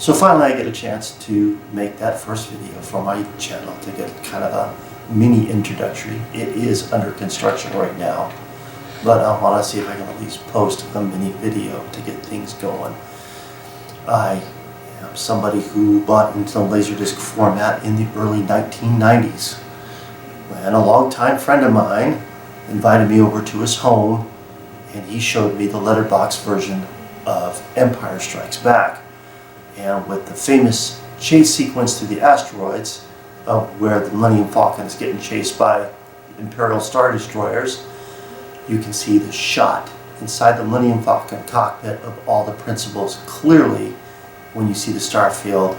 So finally I get a chance to make that first video for my channel to get kind of a mini introductory. It is under construction right now, but I want to see if I can at least post a mini video to get things going. I am somebody who bought into Laserdisc format in the early 1990s. And a longtime friend of mine invited me over to his home, and he showed me the letterbox version of Empire Strikes Back. And with the famous chase sequence through the asteroids, where the Millennium Falcon is getting chased by Imperial Star Destroyers, you can see the shot inside the Millennium Falcon cockpit of all the principals clearly when you see the starfield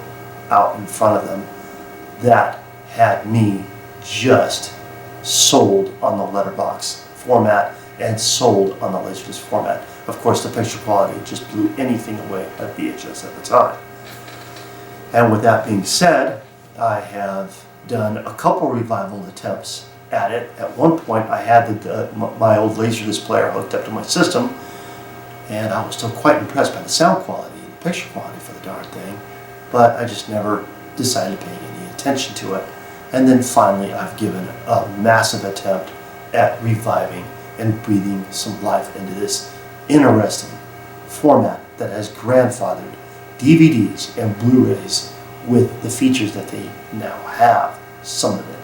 out in front of them. That had me just sold on the letterbox format and sold on the Laserdisc format. Of course, the picture quality just blew anything away at VHS at the time. And with that being said, I have done a couple revival attempts at it. At one point, I had my old Laserdisc player hooked up to my system, and I was still quite impressed by the sound quality and the picture quality for the darn thing, but I just never decided to pay any attention to it. And then finally, I've given a massive attempt at reviving and breathing some life into this interesting format that has grandfathered DVDs and Blu-rays with the features that they now have, some of it.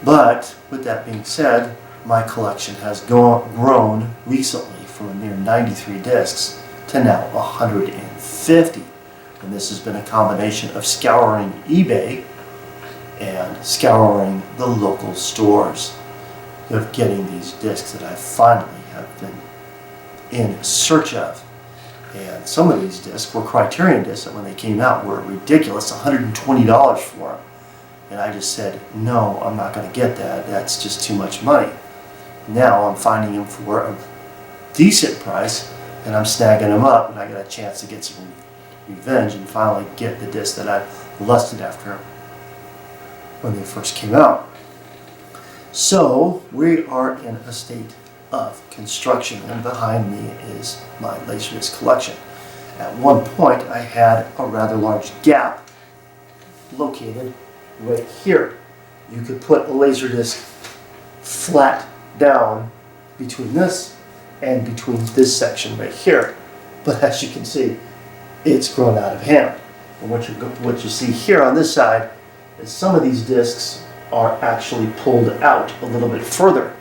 But with that being said, my collection has grown recently from a mere 93 discs to now 150. And this has been a combination of scouring eBay and scouring the local stores of getting these discs that I finally have been in search of. And some of these discs were Criterion discs that when they came out were ridiculous, $120 for them. And I just said, no, I'm not going to get that. That's just too much money. Now I'm finding them for a decent price, and I'm snagging them up, and I got a chance to get some revenge and finally get the disc that I lusted after when they first came out. So we are in a state of construction, and behind me is my Laserdisc collection. At one point I had a rather large gap located right here. You could put a Laserdisc flat down between this and between this section right here, but as you can see, it's grown out of hand. And what you see here on this side is some of these discs are actually pulled out a little bit further.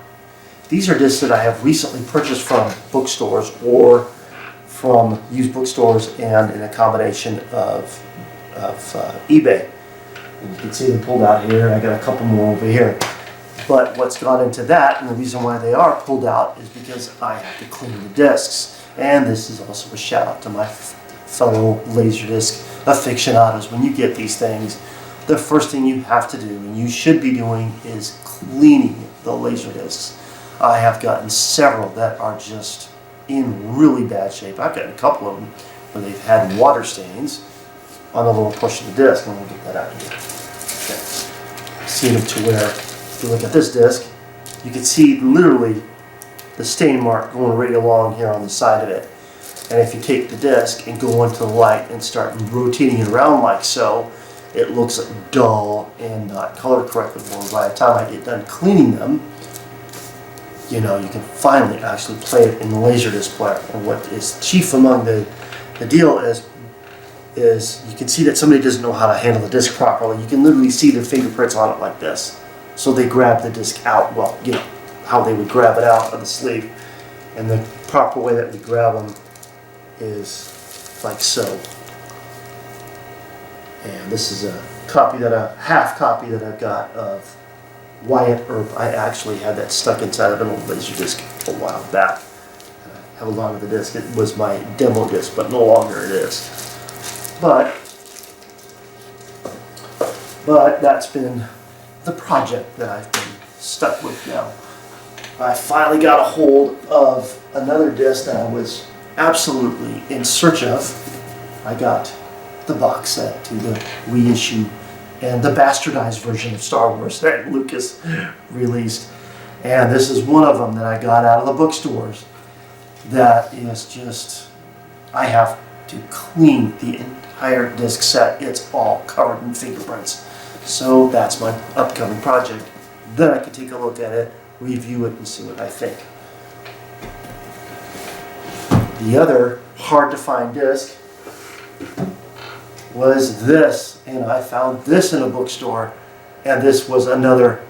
These are discs that I have recently purchased from bookstores or from used bookstores and in a combination of eBay. And you can see them pulled out here, and I got a couple more over here. But what's gone into that, and the reason why they are pulled out, is because I have to clean the discs. And this is also a shout out to my fellow Laserdisc aficionados. When you get these things, the first thing you have to do, and you should be doing, is cleaning the Laserdiscs. I have gotten several that are just in really bad shape. I've gotten a couple of them where they've had water stains on the little push of the disc. And we'll get that out here. Okay. See them to where, if you look at this disc, you can see literally the stain mark going right along here on the side of it. And if you take the disc and go into the light and start rotating it around like so, it looks dull and not color corrected. Well, by the time I get done cleaning them, you know, you can finally actually play it in the Laserdisc player. And what is chief among the deal is you can see that somebody doesn't know how to handle the disc properly. You can literally see their fingerprints on it like this. So they grab the disc out, well, you know, how they would grab it out of the sleeve. And the proper way that we grab them is like so. And this is a half copy that I've got of Wyatt Earp. I actually had that stuck inside of an old Laserdisc a while back. And I held on to the disc. It was my demo disc, but no longer it is. But that's been the project that I've been stuck with now. I finally got a hold of another disc that I was absolutely in search of. I got the box set to the reissue and the bastardized version of Star Wars that Lucas released. And this is one of them that I got out of the bookstores that is just, I have to clean the entire disc set. It's all covered in fingerprints. So that's my upcoming project. Then I can take a look at it, review it, and see what I think. The other hard to find disc was this, and I found this in a bookstore, and this was another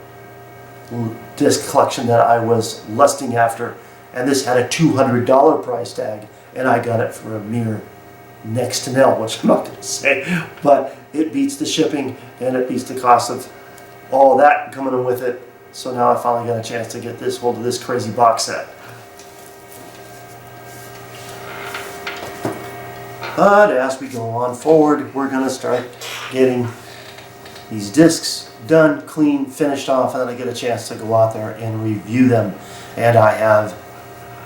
disc collection that I was lusting after, and this had a $200 price tag, and I got it for a mere next to nil, which I'm not going to say, but it beats the shipping and it beats the cost of all that coming in with it. So now I finally got a chance to get hold of this crazy box set. But as we go on forward, we're going to start getting these discs done, clean, finished off, and then I get a chance to go out there and review them. And I have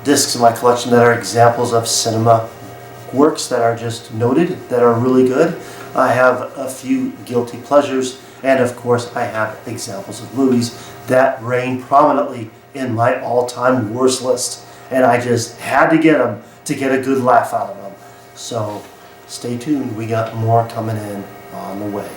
discs in my collection that are examples of cinema works that are just noted, that are really good. I have a few guilty pleasures, and of course I have examples of movies that reign prominently in my all-time worst list. And I just had to get them to get a good laugh out of them. So stay tuned, we got more coming in on the way.